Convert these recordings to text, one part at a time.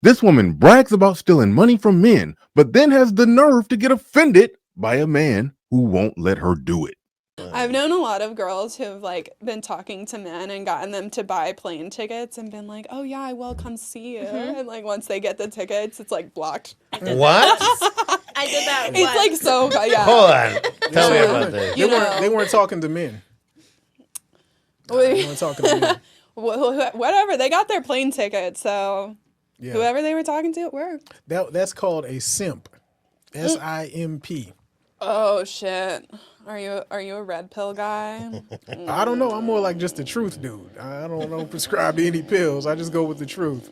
This woman brags about stealing money from men, but then has the nerve to get offended by a man who won't let her do it. I've known a lot of girls who've like been talking to men and gotten them to buy plane tickets and been like, "Oh yeah, I will come see you." And like once they get the tickets, it's like blocked. I did What? That. I did that It's like once. so yeah. Hold on. Tell me Yeah. about this. They weren't talking to men. They weren't talking to men. Whatever, they got their plane ticket, so Yeah. whoever they were talking to, it worked. That's called a simp. SIMP. Oh shit. Are you a red pill guy? I don't know. I'm more like just the truth dude. I don't prescribe any pills. I just go with the truth.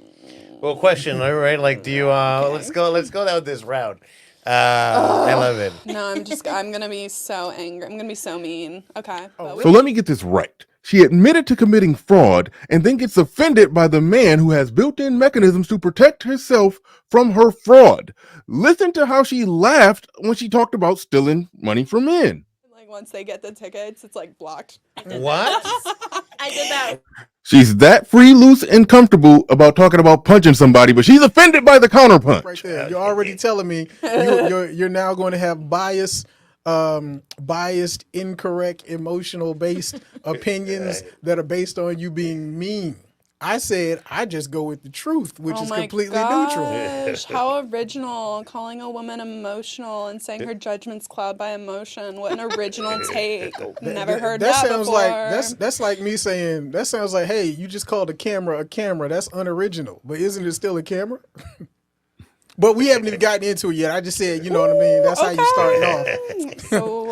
Well, question, all right? Like, do you? Let's go down this route. I love it. No, I'm gonna be so angry. I'm gonna be so mean. Okay. So let me get this right. She admitted to committing fraud and then gets offended by the man who has built-in mechanisms to protect herself from her fraud. Listen to how she laughed when she talked about stealing money from men. Like once they get the tickets, it's like blocked. What? I did that. She's that free, loose, and comfortable about talking about punching somebody, but she's offended by the counterpunch. Right there. You're already telling me you're now going to have biased, incorrect, emotional based opinions that are based on you being mean. I said I just go with the truth, which is completely neutral. How original, calling a woman emotional and saying her judgment's clouded by emotion. What an original take. Never heard that sounds before. like that's like me saying that sounds like, hey, you just called a camera. That's unoriginal, but isn't it still a camera? But we haven't even gotten into it yet. I just said, you know what I mean? That's how you starting off. So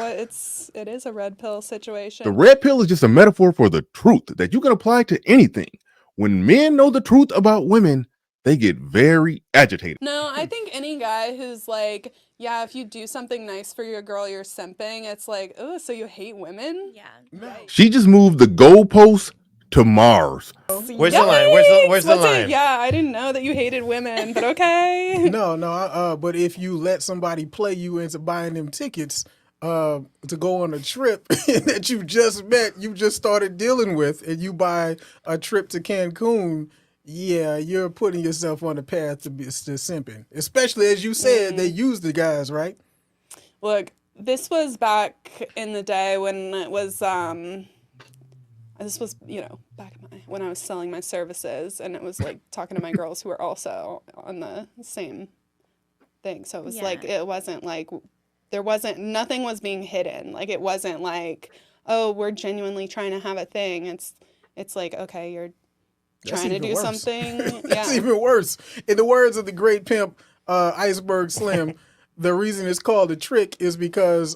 it is a red pill situation. The red pill is just a metaphor for the truth that you can apply to anything. When men know the truth about women, they get very agitated. No, I think any guy who's like, yeah, if you do something nice for your girl, you're simping. It's like, oh, so you hate women? Yeah. She just moved the goalpost to Mars. Where's the line? Where's the line? Yeah, I didn't know that you hated women, but okay. No. But if you let somebody play you into buying them tickets to go on a trip that you just met, you just started dealing with, and you buy a trip to Cancun, yeah, you're putting yourself on the path to simping. Especially as you said, they use the guys, right? Look, this was back in the day when it was this was, back when I was selling my services, and it was like talking to my girls who were also on the same thing. So it was like, it wasn't like, nothing was being hidden. Like, it wasn't like, oh, we're genuinely trying to have a thing. It's like, okay, you're trying to do something. That's even worse. In the words of the great pimp, Iceberg Slim, the reason it's called a trick is because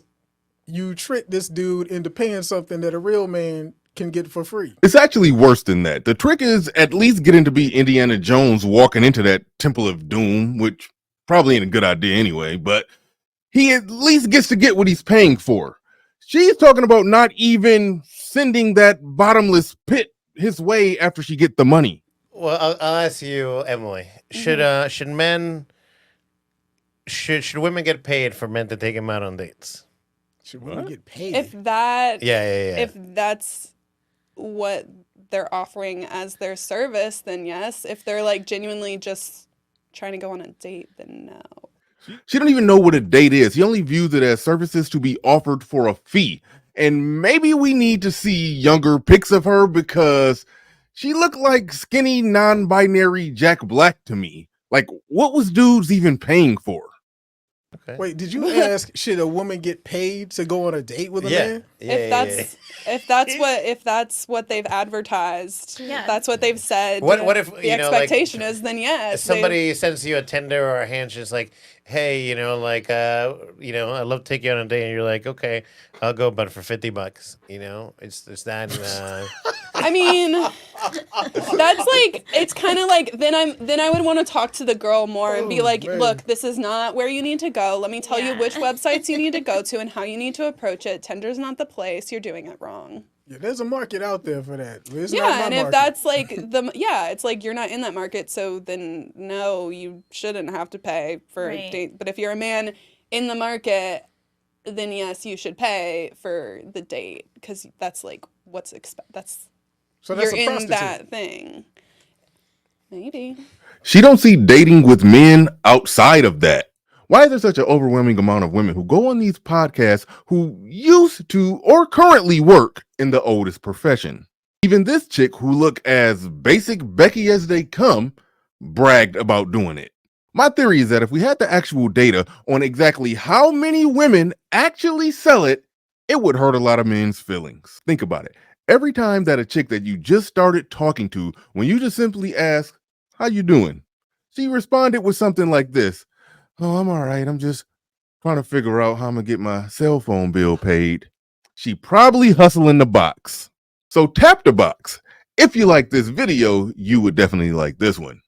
you trick this dude into paying something that a real man can get for free. It's actually worse than that. The trick is at least getting to be Indiana Jones walking into that Temple of Doom, which probably ain't a good idea anyway, but he at least gets to get what he's paying for. She's talking about not even sending that bottomless pit his way after she get the money. Well, I'll ask you, Emily. Should women get paid for men to take them out on dates? Should women get paid? If that, Yeah. If that's what they're offering as their service, then yes. If they're like genuinely just trying to go on a date, then no. She don't even know what a date is. He only views it as services to be offered for a fee. And maybe we need to see younger pics of her because she looked like skinny, non-binary Jack Black to me. Like, what was dudes even paying for? Okay. Wait, did you ask, should a woman get paid to go on a date with a man? If that's what they've advertised, that's what they've said. What if the expectation is? Then yes. Somebody sends you a Tinder or a handshake, just like, hey, I'd love to take you on a date, and you're like, okay, I'll go, but for $50, it's that. I mean, that's like, it's kind of like, then I would want to talk to the girl more and be like, look, this is not where you need to go. Let me tell you which websites you need to go to and how you need to approach it. Tinder's not the place. You're doing it wrong. Yeah, there's a market out there for that. It's yeah, not my and if market. that's like it's like you're not in that market, so then no, you shouldn't have to pay for a date. But if you're a man in the market, then yes, you should pay for the date because that's like what's so that's you're a prostitute. in that thing. Maybe. She don't see dating with men outside of that. Why is there such an overwhelming amount of women who go on these podcasts who used to or currently work in the oldest profession? Even this chick who look as basic Becky as they come bragged about doing it. My theory is that if we had the actual data on exactly how many women actually sell it, it would hurt a lot of men's feelings. Think about it. Every time that a chick that you just started talking to, when you just simply ask, "How you doing?" she responded with something like this: "Oh, I'm all right. I'm just trying to figure out how I'm gonna get my cell phone bill paid." She probably hustling the box. So tap the box. If you like this video, you would definitely like this one.